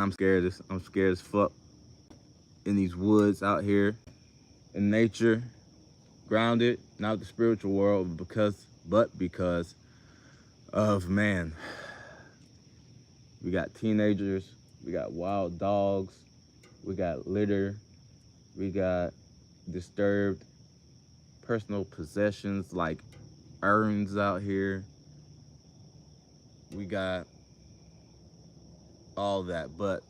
I'm scared as fuck in these woods out here in nature, grounded, not the spiritual world, because of man. We got teenagers, we got wild dogs, we got litter, we got disturbed personal possessions like urns out here. We got all that, but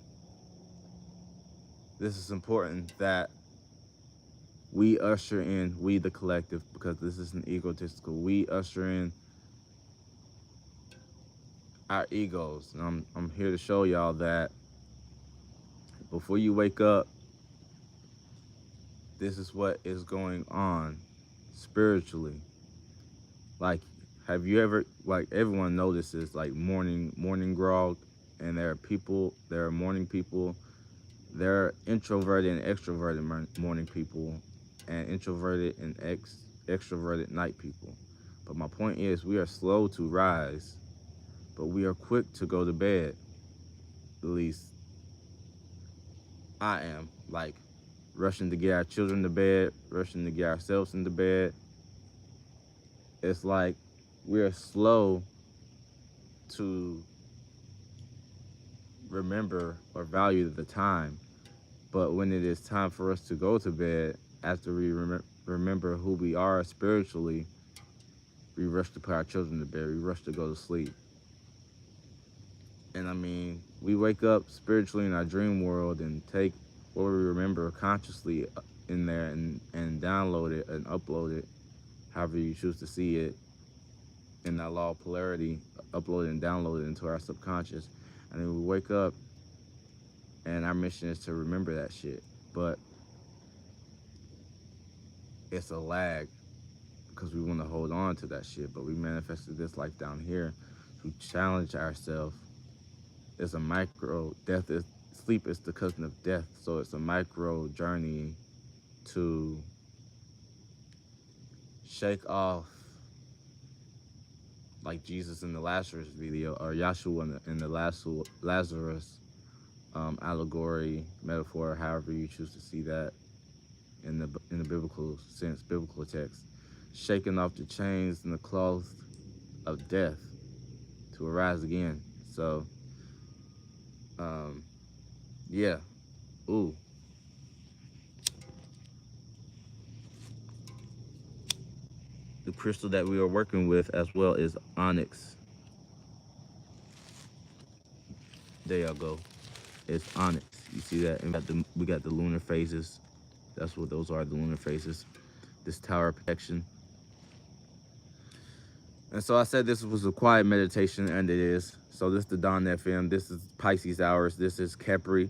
this is important that we usher in, we the collective, because this isn't egotistical. We usher in our egos. And I'm here to show y'all that before you wake up, this is what is going on spiritually. Like, have you ever, like, everyone notices like morning grog, and there are morning people, there are introverted and extroverted morning people, and introverted and extroverted night people. But my point is, we are slow to rise, but we are quick to go to bed. At least I am. Like, rushing to get our children to bed, rushing to get ourselves into bed. It's like we are slow to remember or value the time. But when it is time for us to go to bed, after we remember who we are spiritually, we rush to put our children to bed. We rush to go to sleep. And I mean, we wake up spiritually in our dream world and take what we remember consciously in there and download it and upload it, however you choose to see it, in that law of polarity, upload it and download it into our subconscious. And then we wake up, and our mission is to remember that shit. But it's a lag because we want to hold on to that shit. But we manifested this life down here to challenge ourselves. It's a micro death is sleep is the cousin of death. So it's a micro journey to shake off, like Jesus in the Lazarus video, or Yahshua in the Lazarus allegory, metaphor, however you choose to see that in the biblical sense, biblical text, shaking off the chains and the cloth of death to arise again. So, yeah, ooh. The crystal that we are working with as well is onyx. There y'all go. It's onyx. You see that? And we got the lunar phases. That's what those are, the lunar phases. This tower protection. And so I said this was a quiet meditation, and it is. So this is the Dawn FM. This is Pisces Hours. This is Kepri.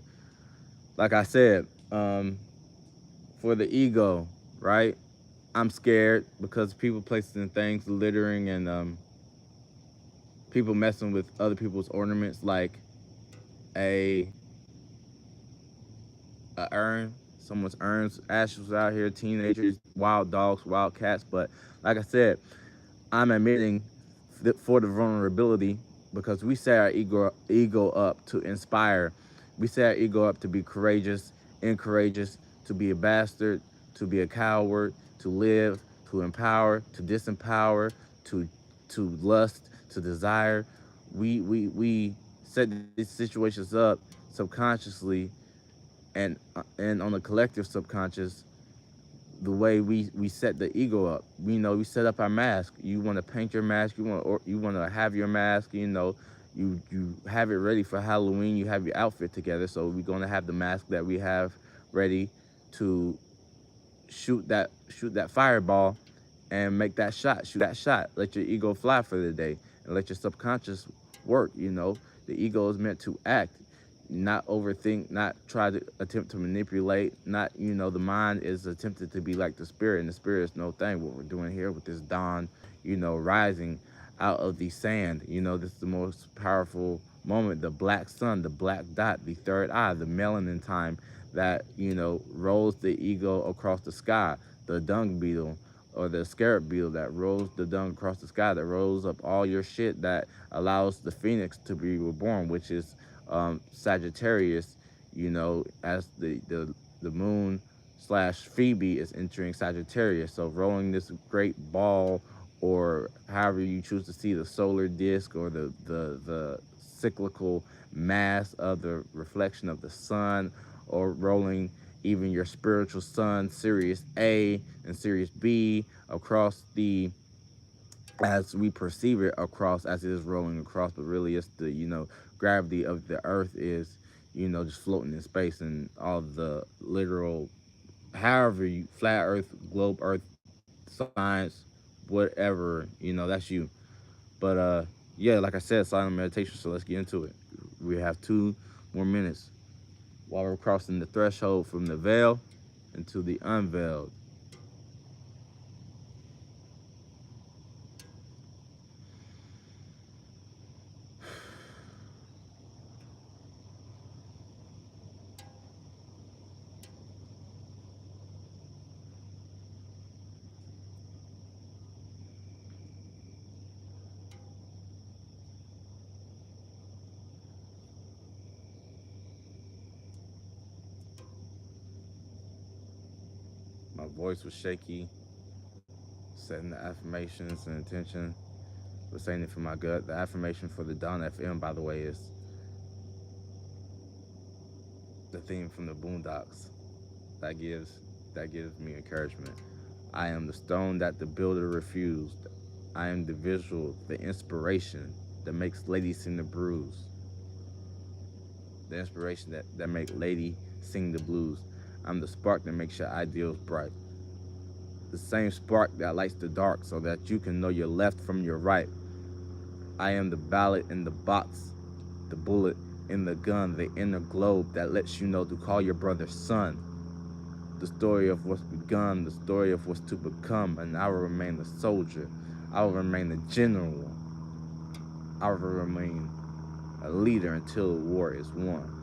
Like I said, for the ego, right? I'm scared because people, places, and things, littering, and people messing with other people's ornaments, like a urn. Someone's urns, ashes out here, teenagers, wild dogs, wild cats. But like I said, I'm admitting for the vulnerability, because we set our ego up to inspire. We set our ego up to be courageous, incourageous, to be a bastard, to be a coward, to live, to empower, to disempower, to lust, to desire. We set these situations up subconsciously, and on the collective subconscious, the way we set the ego up. We set up our mask. You want to paint your mask. You want to have your mask. You have it ready for Halloween. You have your outfit together. So we're gonna have the mask that we have ready to shoot that fireball and make that shot. Shoot that shot. Let your ego fly for the day and let your subconscious work. The ego is meant to act, not overthink, not try to attempt to manipulate, not, the mind is attempted to be like the spirit, and the spirit is no thing. What we're doing here with this dawn, rising out of the sand, this is the most powerful moment, the black sun, the black dot, the third eye, the melanin time that, rolls the ego across the sky, the dung beetle, or the scarab beetle that rolls the dung across the sky, that rolls up all your shit, that allows the phoenix to be reborn, which is Sagittarius, as the moon slash Phoebe is entering Sagittarius. So rolling this great ball, or however you choose to see the solar disk, or the cyclical mass of the reflection of the sun, or rolling even your spiritual sun, Sirius A and Sirius B, across the, as we perceive it across, as it is rolling across, but really it's the, gravity of the earth is, just floating in space, and all the literal, however you, flat earth, globe earth, science, whatever, that's you. But yeah, like I said, silent meditation, so let's get into it. We have 2 more minutes while we're crossing the threshold from the veil into the unveiled. My voice was shaky, setting the affirmations and intention, but saying it for my gut. The affirmation for the Dawn FM, by the way, is the theme from the Boondocks. That gives that gives me encouragement. I am the stone that the builder refused. I am the visual, the inspiration that makes ladies sing the blues. The inspiration that make lady sing the blues. I'm the spark that makes your ideals bright. The same spark that lights the dark so that you can know your left from your right. I am the ballot in the box, the bullet in the gun, the inner globe that lets you know to call your brother son. The story of what's begun, the story of what's to become, and I will remain a soldier. I will remain a general. I will remain a leader until the war is won.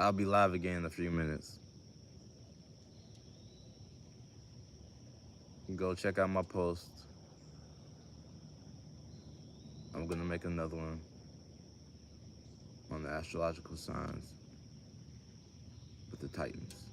I'll be live again in a few minutes. Go check out my post. I'm gonna make another one on the astrological signs with the Titans.